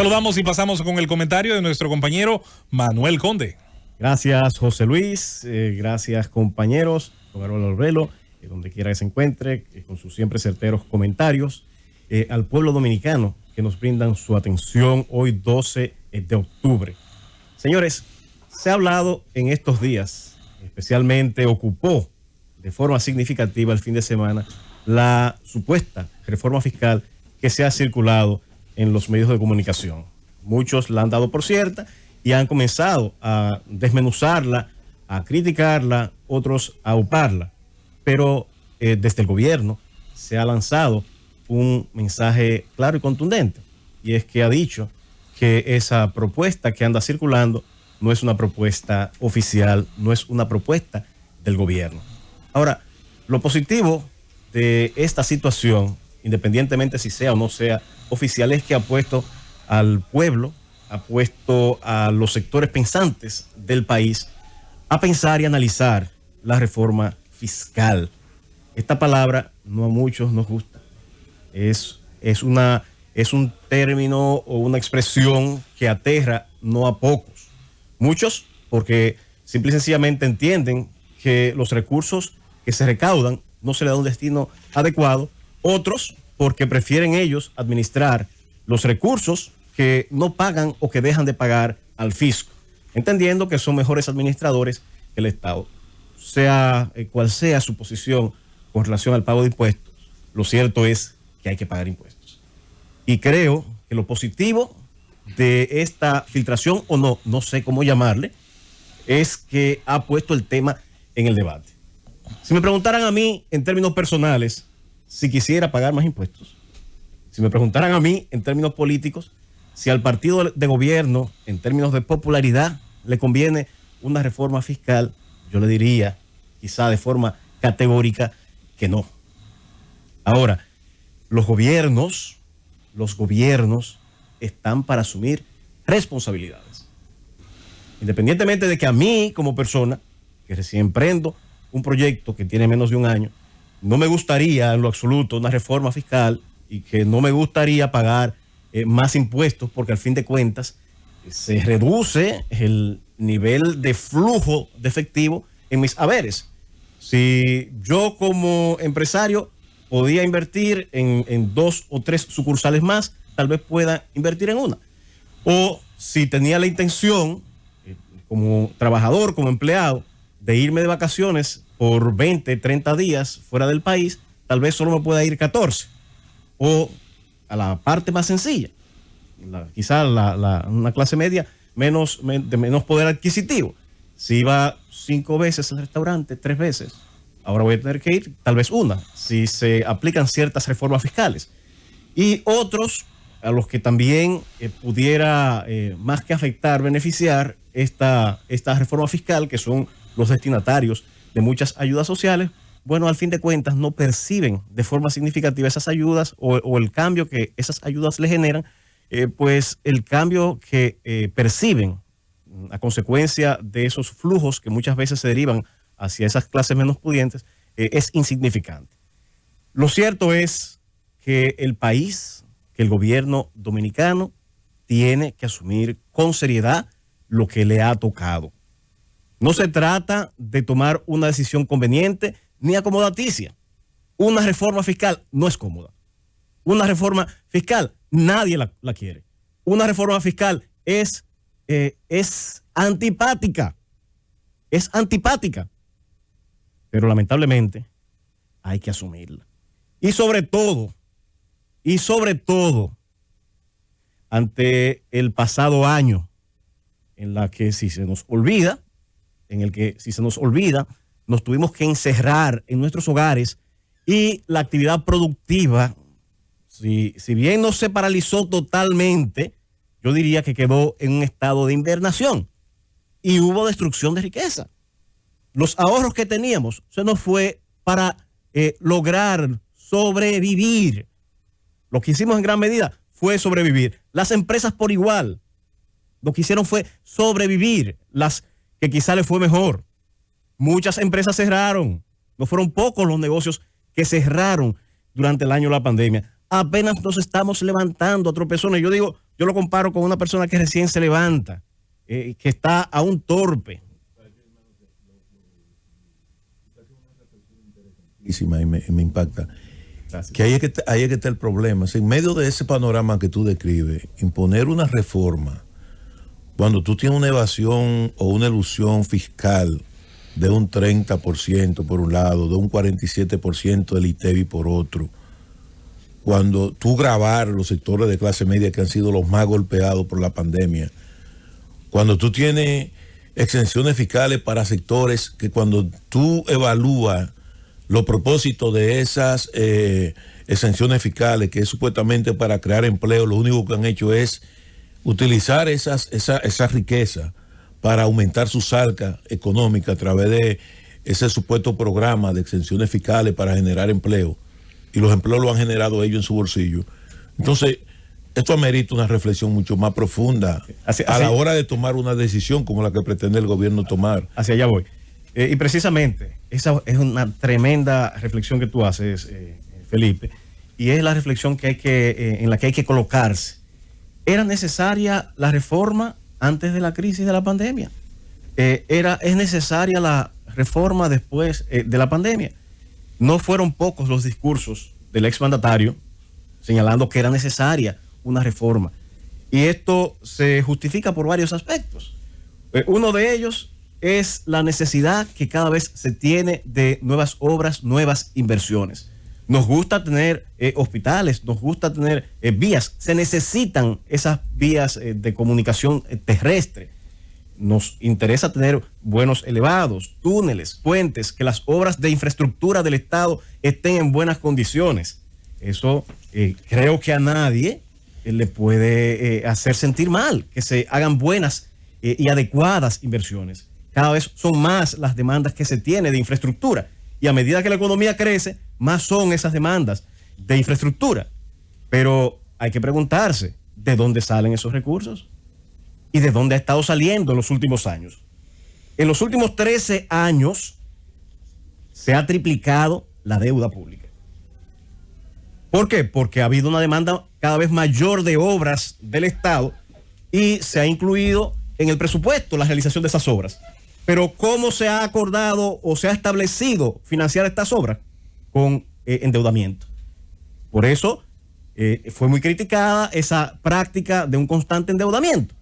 Saludamos y pasamos con el comentario de nuestro compañero Manuel Conde. Gracias, José Luis. Gracias, compañeros. Don Álvaro Arbelo, donde quiera que se encuentre, con sus siempre certeros comentarios. Al pueblo dominicano que nos brindan su atención hoy 12 de octubre. Señores, se ha hablado en estos días, especialmente ocupó de forma significativa el fin de semana la supuesta reforma fiscal que se ha circulado en los medios de comunicación. Muchos la han dado por cierta y han comenzado a desmenuzarla, a criticarla, otros a uparla. Pero desde el gobierno se ha lanzado un mensaje claro y contundente, y es que ha dicho que esa propuesta que anda circulando no es una propuesta oficial, no es una propuesta del gobierno. Ahora, lo positivo de esta situación, independientemente si sea o no sea oficial, es que ha puesto al pueblo, ha puesto a los sectores pensantes del país a pensar y analizar la reforma fiscal. Esta palabra no a muchos nos gusta. Es un término o una expresión que aterra no a pocos. Muchos porque simple y sencillamente entienden que los recursos que se recaudan no se le da un destino adecuado. Otros porque prefieren ellos administrar los recursos que no pagan o que dejan de pagar al fisco, entendiendo que son mejores administradores que el Estado. Sea cual sea su posición con relación al pago de impuestos, lo cierto es que hay que pagar impuestos. Y creo que lo positivo de esta filtración, o no sé cómo llamarle, es que ha puesto el tema en el debate. Si me preguntaran a mí en términos personales si quisiera pagar más impuestos, si me preguntaran a mí en términos políticos si al partido de gobierno en términos de popularidad le conviene una reforma fiscal, yo le diría quizá de forma categórica que no. Ahora, los gobiernos están para asumir responsabilidades. Independientemente de que a mí como persona que recién emprendo un proyecto que tiene menos de un año, no me gustaría en lo absoluto una reforma fiscal y que no me gustaría pagar más impuestos, porque al fin de cuentas se reduce el nivel de flujo de efectivo en mis haberes. Si yo como empresario podía invertir en 2 o 3 sucursales más, tal vez pueda invertir en una. O si tenía la intención, como trabajador, como empleado, de irme de vacaciones por 20, 30 días fuera del país, tal vez solo me pueda ir 14. O a la parte más sencilla, quizá una clase media de menos poder adquisitivo. Si iba 5 veces al restaurante, 3 veces, ahora voy a tener que ir tal vez una, si se aplican ciertas reformas fiscales. Y otros a los que también pudiera, más que afectar, beneficiar esta reforma fiscal, que son los destinatarios de muchas ayudas sociales, bueno, al fin de cuentas no perciben de forma significativa esas ayudas o el cambio que esas ayudas le generan, pues el cambio que perciben a consecuencia de esos flujos que muchas veces se derivan hacia esas clases menos pudientes es insignificante. Lo cierto es que el país, que el gobierno dominicano tiene que asumir con seriedad lo que le ha tocado. No se trata de tomar una decisión conveniente ni acomodaticia. Una reforma fiscal no es cómoda. Una reforma fiscal nadie la quiere. Una reforma fiscal es antipática. Es antipática. Pero lamentablemente hay que asumirla. Y sobre todo, ante el pasado año, en el que si se nos olvida, nos tuvimos que encerrar en nuestros hogares y la actividad productiva, si bien no se paralizó totalmente, yo diría que quedó en un estado de hibernación y hubo destrucción de riqueza. Los ahorros que teníamos se nos fue para lograr sobrevivir. Lo que hicimos en gran medida fue sobrevivir. Las empresas por igual, lo que hicieron fue sobrevivir. Las que quizá les fue mejor. Muchas empresas cerraron. No fueron pocos los negocios que cerraron durante el año de la pandemia. Apenas nos estamos levantando a tropezones. Yo yo lo comparo con una persona que recién se levanta, que está aún torpe. Y me impacta. Gracias. Que ahí es que está el problema. En medio de ese panorama que tú describes, imponer una reforma cuando tú tienes una evasión o una elusión fiscal de un 30% por un lado, de un 47% del ITEVI por otro, cuando tú grabar los sectores de clase media que han sido los más golpeados por la pandemia, cuando tú tienes exenciones fiscales para sectores que cuando tú evalúas los propósitos de esas exenciones fiscales, que es supuestamente para crear empleo, lo único que han hecho es utilizar esa riqueza para aumentar su salca económica a través de ese supuesto programa de exenciones fiscales para generar empleo, y los empleos lo han generado ellos en su bolsillo. Entonces, esto amerita una reflexión mucho más profunda a la hora de tomar una decisión como la que pretende el gobierno tomar. Hacia allá voy. Y precisamente, esa es una tremenda reflexión que tú haces, Felipe, y es la reflexión en la que hay que colocarse. ¿Era necesaria la reforma antes de la crisis de la pandemia? ¿Es necesaria la reforma después de la pandemia? No fueron pocos los discursos del exmandatario señalando que era necesaria una reforma. Y esto se justifica por varios aspectos. Uno de ellos es la necesidad que cada vez se tiene de nuevas obras, nuevas inversiones. Nos gusta tener hospitales, nos gusta tener vías. Se necesitan esas vías de comunicación terrestre. Nos interesa tener buenos elevados, túneles, puentes, que las obras de infraestructura del Estado estén en buenas condiciones. Eso creo que a nadie le puede hacer sentir mal, que se hagan buenas y adecuadas inversiones. Cada vez son más las demandas que se tiene de infraestructura, y a medida que la economía crece, más son esas demandas de infraestructura. Pero hay que preguntarse, ¿de dónde salen esos recursos? ¿Y de dónde ha estado saliendo en los últimos años? En los últimos 13 años se ha triplicado la deuda pública. ¿Por qué? Porque ha habido una demanda cada vez mayor de obras del Estado y se ha incluido en el presupuesto la realización de esas obras. Pero ¿cómo se ha acordado o se ha establecido financiar estas obras? Con endeudamiento. Por eso fue muy criticada esa práctica de un constante endeudamiento,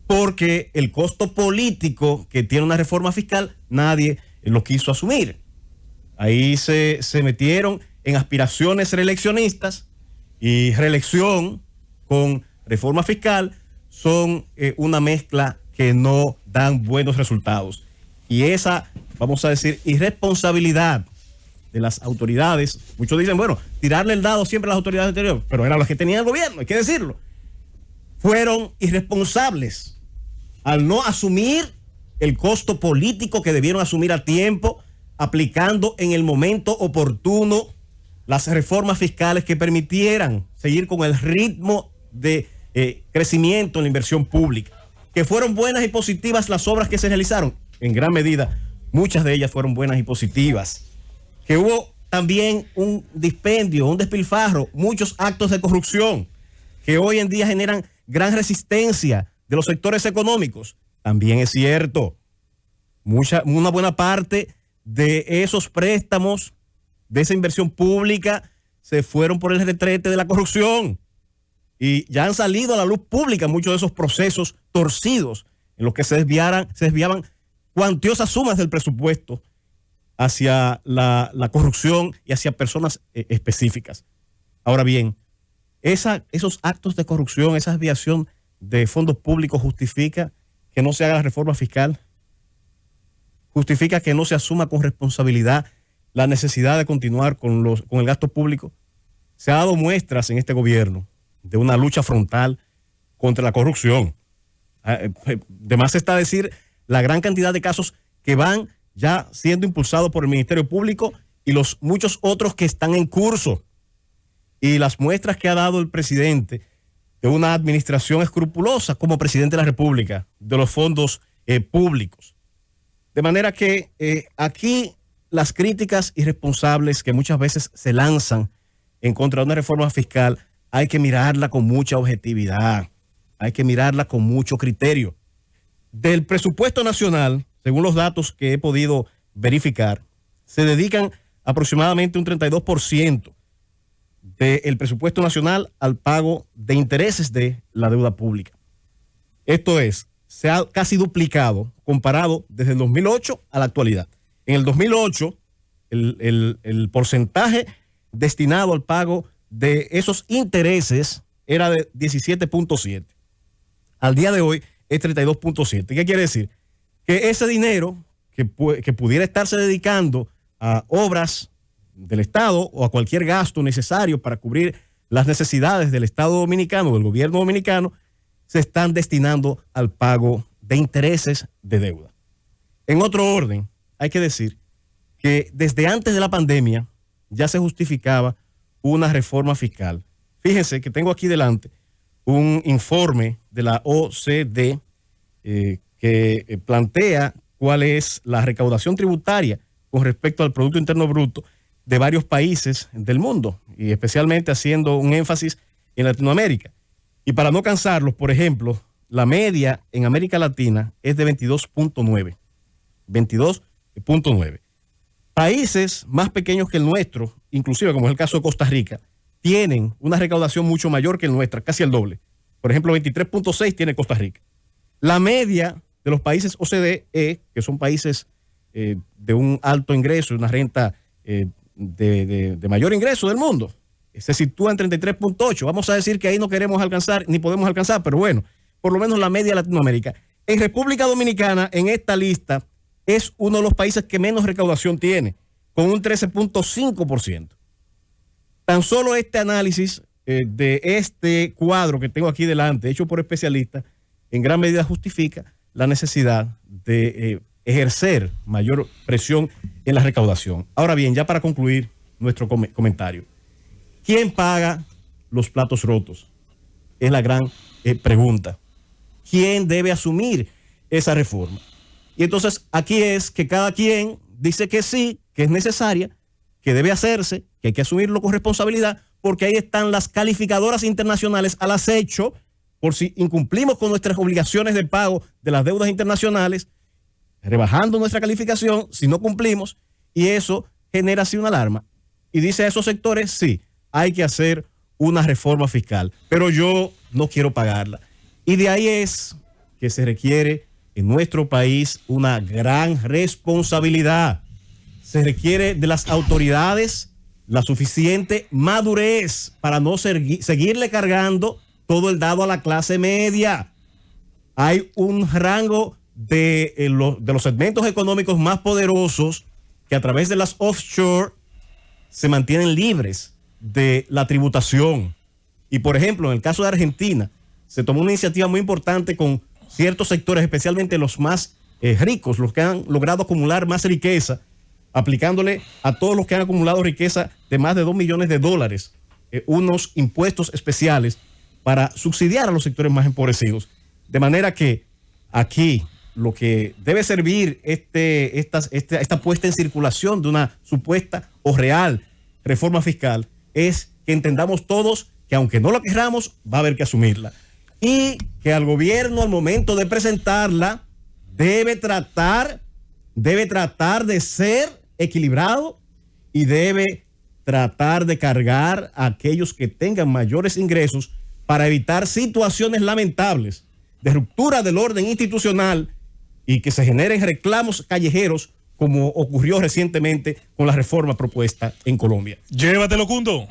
porque el costo político que tiene una reforma fiscal nadie lo quiso asumir. Ahí se metieron en aspiraciones reeleccionistas, y reelección con reforma fiscal son una mezcla que no dan buenos resultados. Y esa, vamos a decir, irresponsabilidad de las autoridades, muchos dicen, bueno, tirarle el dado siempre a las autoridades anteriores, pero eran las que tenían el gobierno, hay que decirlo. Fueron irresponsables al no asumir el costo político que debieron asumir a tiempo, aplicando en el momento oportuno las reformas fiscales que permitieran seguir con el ritmo de crecimiento en la inversión pública. Que fueron buenas y positivas las obras que se realizaron, en gran medida, muchas de ellas fueron buenas y positivas. Que hubo también un dispendio, un despilfarro, muchos actos de corrupción que hoy en día generan gran resistencia de los sectores económicos. También es cierto, una buena parte de esos préstamos, de esa inversión pública, se fueron por el retrete de la corrupción. Y ya han salido a la luz pública muchos de esos procesos torcidos en los que se desviaban cuantiosas sumas del presupuesto hacia la corrupción y hacia personas específicas. Ahora bien, esos actos de corrupción, esa desviación de fondos públicos justifica que no se haga la reforma fiscal, justifica que no se asuma con responsabilidad la necesidad de continuar con el gasto público. Se ha dado muestras en este gobierno de una lucha frontal contra la corrupción. De más está decir la gran cantidad de casos que van ya siendo impulsados por el Ministerio Público y los muchos otros que están en curso. Y las muestras que ha dado el presidente de una administración escrupulosa como presidente de la República, de los fondos públicos. De manera que aquí las críticas irresponsables que muchas veces se lanzan en contra de una reforma fiscal hay que mirarla con mucha objetividad, hay que mirarla con mucho criterio. Del presupuesto nacional, según los datos que he podido verificar, se dedican aproximadamente un 32% del presupuesto nacional al pago de intereses de la deuda pública. Esto es, se ha casi duplicado comparado desde el 2008 a la actualidad. En el 2008, el porcentaje destinado al pago de esos intereses era de 17.7. Al día de hoy es 32.7. ¿Qué quiere decir? Que ese dinero que pudiera estarse dedicando a obras del Estado o a cualquier gasto necesario para cubrir las necesidades del Estado dominicano, del gobierno dominicano, se están destinando al pago de intereses de deuda. En otro orden, hay que decir que desde antes de la pandemia ya se justificaba una reforma fiscal. Fíjense que tengo aquí delante un informe de la OCDE que plantea cuál es la recaudación tributaria con respecto al Producto Interno Bruto de varios países del mundo, y especialmente haciendo un énfasis en Latinoamérica. Y para no cansarlos, por ejemplo, la media en América Latina es de 22.9. 22.9. Países más pequeños que el nuestro, inclusive como es el caso de Costa Rica, tienen una recaudación mucho mayor que el nuestra, casi el doble. Por ejemplo, 23.6 tiene Costa Rica. La media de los países OCDE, que son países de un alto ingreso, una renta de mayor ingreso del mundo, se sitúa en 33.8. Vamos a decir que ahí no queremos alcanzar, ni podemos alcanzar, pero bueno, por lo menos la media de Latinoamérica. En República Dominicana, en esta lista, es uno de los países que menos recaudación tiene, con un 13.5%. Tan solo este análisis de este cuadro que tengo aquí delante, hecho por especialistas, en gran medida justifica la necesidad de ejercer mayor presión en la recaudación. Ahora bien, ya para concluir nuestro comentario, ¿quién paga los platos rotos? Es la gran pregunta. ¿Quién debe asumir esa reforma? Y entonces aquí es que cada quien dice que sí, que es necesaria, que debe hacerse, que hay que asumirlo con responsabilidad, porque ahí están las calificadoras internacionales al acecho por si incumplimos con nuestras obligaciones de pago de las deudas internacionales, rebajando nuestra calificación si no cumplimos, y eso genera así una alarma. Y dice a esos sectores, sí, hay que hacer una reforma fiscal, pero yo no quiero pagarla. Y de ahí es que se requiere en nuestro país una gran responsabilidad. Se requiere de las autoridades la suficiente madurez para no seguirle cargando todo el dado a la clase media. Hay un rango de los segmentos económicos más poderosos que a través de las offshore se mantienen libres de la tributación. Y por ejemplo, en el caso de Argentina, se tomó una iniciativa muy importante con ciertos sectores, especialmente los más ricos, los que han logrado acumular más riqueza, aplicándole a todos los que han acumulado riqueza de más de $2 millones, unos impuestos especiales para subsidiar a los sectores más empobrecidos. De manera que aquí lo que debe servir esta puesta en circulación de una supuesta o real reforma fiscal es que entendamos todos que aunque no la queramos, va a haber que asumirla. Y que al gobierno, al momento de presentarla, debe tratar de ser equilibrado y debe tratar de cargar a aquellos que tengan mayores ingresos para evitar situaciones lamentables de ruptura del orden institucional y que se generen reclamos callejeros como ocurrió recientemente con la reforma propuesta en Colombia. Llévatelo, Cundo.